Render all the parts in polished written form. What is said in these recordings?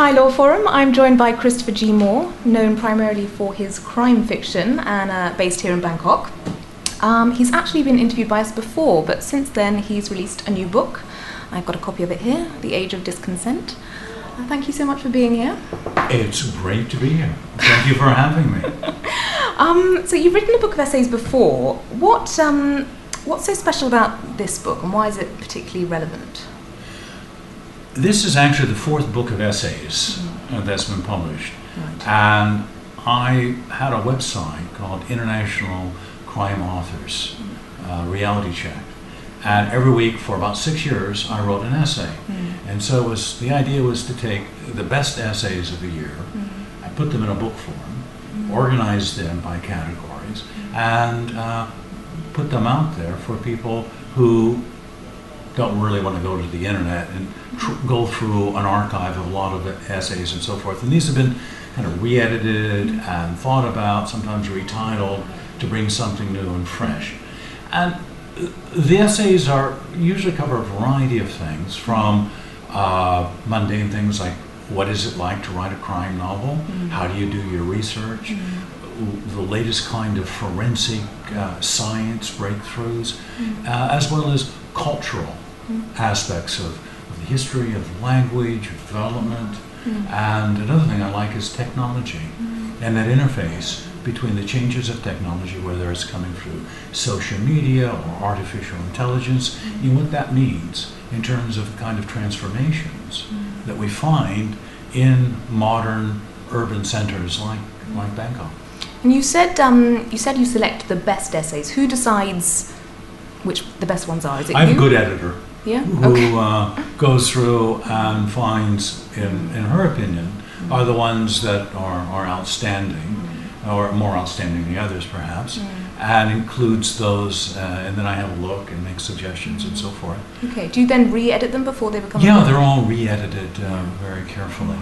ThaiLawForum. I'm joined by Christopher G. Moore, known primarily for his crime fiction and based here in Bangkok. He's actually been interviewed by us before, but since then he's released a new book. I've got a copy of it here, The Age of Disconsent. Thank you so much for being here. It's great to be here. Thank you for having me. So you've written a book of essays before. What's so special about this book, and why is it particularly relevant? This is actually the fourth book of essays that's been published. Right. And I had a website called International Crime Authors, Reality Check. And every week for about 6 years, I wrote an essay. And so the idea was to take the best essays of the year, I put them in a book form, organize them by categories, and put them out there for people who don't really want to go to the internet and go through an archive of a lot of the essays and so forth. And these have been kind of re-edited and thought about, sometimes retitled, to bring something new and fresh. And the essays usually cover a variety of things, from mundane things like what is it like to write a crime novel, how do you do your research, the latest kind of forensic science breakthroughs, as well as cultural aspects of the history of language, of development, and another thing I like is technology and that interface between the changes of technology, whether it's coming through social media or artificial intelligence, and what that means in terms of the kind of transformations that we find in modern urban centers like Bangkok. And you said you select the best essays. Who decides which the best ones are? Is it I have you? a good editor who goes through and finds, in her opinion, are the ones that are outstanding, or more outstanding than the others perhaps, and includes those, and then I have a look and make suggestions and so forth. Okay, do you then re-edit them before they become Yeah, they're all re-edited very carefully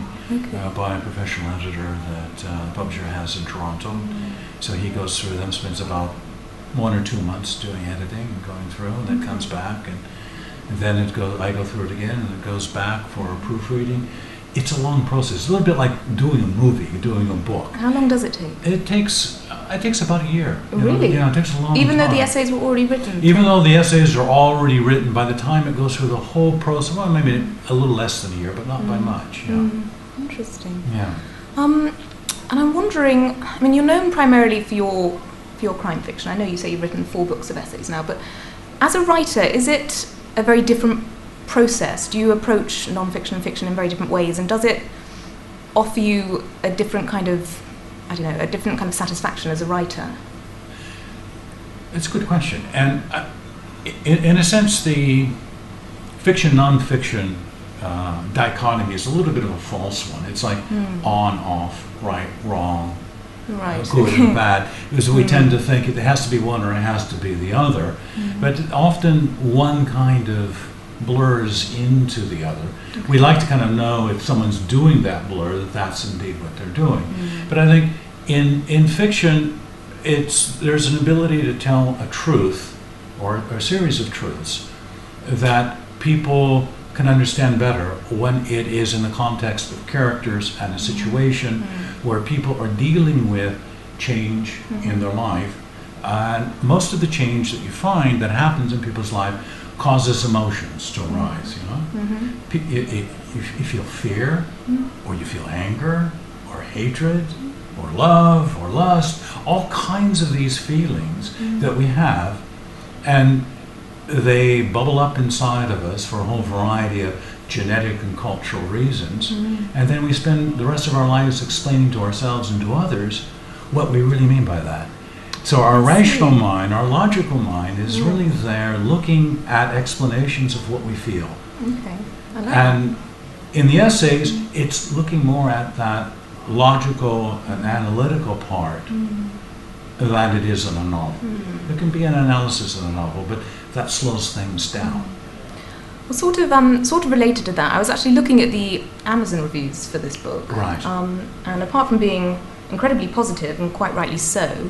by a professional editor that the publisher has in Toronto. So he goes through them, spends about 1 or 2 months doing editing and going through, and then comes back, and then I go through it again, and it goes back for proofreading. It's a long process. It's a little bit like doing a movie, doing a book. How long does it take? It takes about a year. Really? Yeah, it takes a long time. Even though the essays were already written? Even though the essays are already written, by the time it goes through the whole process, well, maybe a little less than a year, but not by much. Yeah. Interesting. Yeah. And I'm wondering, I mean, you're known primarily for your crime fiction. I know you say you've written 4 books of essays now, but as a writer, is it a very different process? Do you approach non-fiction and fiction in very different ways, and does it offer you a different kind of, a different kind of satisfaction as a writer? It's a good question, and in a sense, the fiction non-fiction dichotomy is a little bit of a false one. It's like on, off, right, wrong, good and bad, because we tend to think it has to be one or it has to be the other, but often one kind of blurs into the other. We like to kind of know if someone's doing that blur, that's indeed what they're doing. But I think in fiction, there's an ability to tell a truth or a series of truths that people can understand better when it is in the context of characters and a situation where people are dealing with change in their life. And most of the change that you find that happens in people's life causes emotions to arise, You feel fear, or you feel anger, or hatred, or love, or lust, all kinds of these feelings that we have, and they bubble up inside of us for a whole variety of genetic and cultural reasons, and then we spend the rest of our lives explaining to ourselves and to others what we really mean by that. So our rational mind, our logical mind, is really there looking at explanations of what we feel. Okay. I like and in the essays, it's looking more at that logical and analytical part than it is in a novel. There can be an analysis in a novel, but that slows things down. Well, sort of related to that, I was actually looking at the Amazon reviews for this book. Right. And apart from being incredibly positive, and quite rightly so,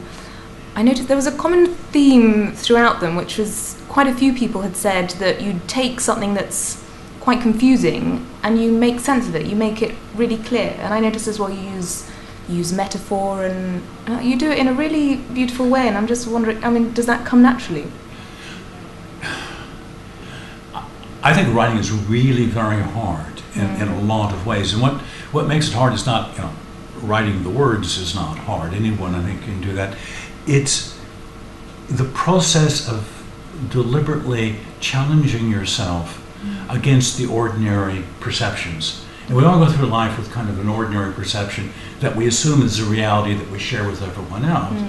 I noticed there was a common theme throughout them, which was quite a few people had said that you'd take something that's quite quite confusing, and you make sense of it. You make it really clear. And I notice as well you use metaphor, and you do it in a really beautiful way. And I'm just wondering, I mean, does that come naturally? I think writing is really very hard in a lot of ways. And what makes it hard is not, writing the words is not hard. Anyone, I think, can do that. It's the process of deliberately challenging yourself against the ordinary perceptions. And we all go through life with kind of an ordinary perception that we assume is a reality that we share with everyone else.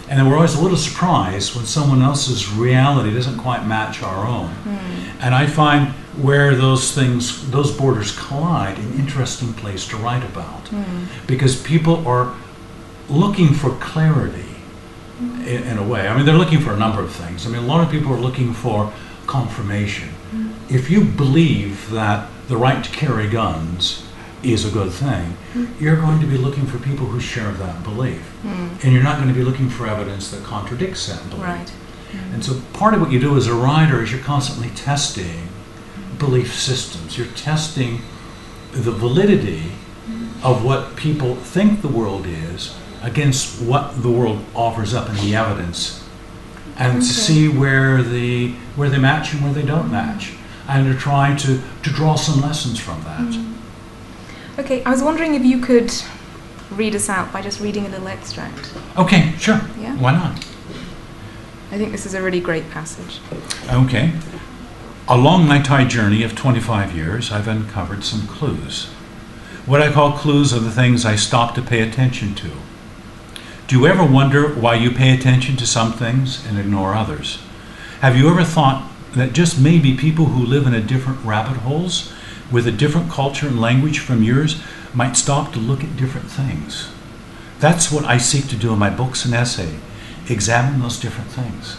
And then we're always a little surprised when someone else's reality doesn't quite match our own. And I find where those borders collide, an interesting place to write about. Because people are looking for clarity in a way. I mean, they're looking for a number of things. I mean, a lot of people are looking for confirmation. If you believe that the right to carry guns is a good thing, you're going to be looking for people who share that belief. And you're not going to be looking for evidence that contradicts that belief. Right. And so part of what you do as a writer is you're constantly testing belief systems. You're testing the validity of what people think the world is against what the world offers up in the evidence, and to see where they match and where they don't match, and to try to draw some lessons from that. Okay, I was wondering if you could read us out by just reading a little extract. Okay, sure. Yeah? Why not? I think this is a really great passage. Okay. Along my Thai journey of 25 years, I've uncovered some clues. What I call clues are the things I stop to pay attention to. Do you ever wonder why you pay attention to some things and ignore others? Have you ever thought that just maybe people who live in a different rabbit holes with a different culture and language from yours might stop to look at different things? That's what I seek to do in my books and essay. Examine those different things.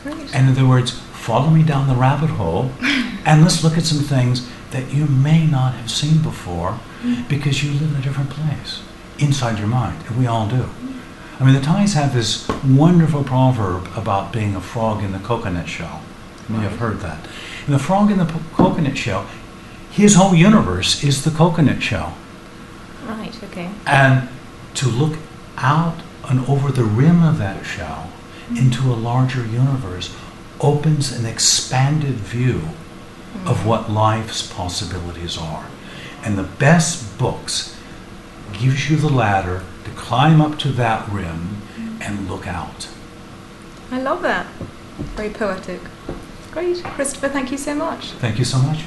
Great. And in other words, follow me down the rabbit hole and let's look at some things that you may not have seen before because you live in a different place inside your mind, and we all do. I mean, the Thais have this wonderful proverb about being a frog in the coconut shell. You may have heard that. And the frog in the coconut shell, his whole universe is the coconut shell. Right, okay. And to look out and over the rim of that shell into a larger universe opens an expanded view of what life's possibilities are. And the best books gives you the ladder to climb up to that rim and look out. I love that. Very poetic. Great. Christopher, thank you so much. Thank you so much.